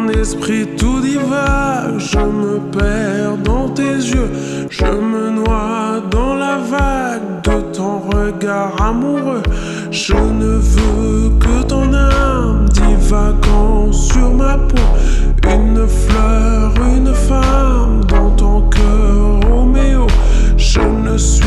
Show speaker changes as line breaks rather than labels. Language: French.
mon esprit tout divague, je me perds dans tes yeux, je me noie dans la vague de ton regard amoureux. Je ne veux que ton âme divagant sur ma peau, une fleur, une femme dans ton cœur, Roméo. Je ne suis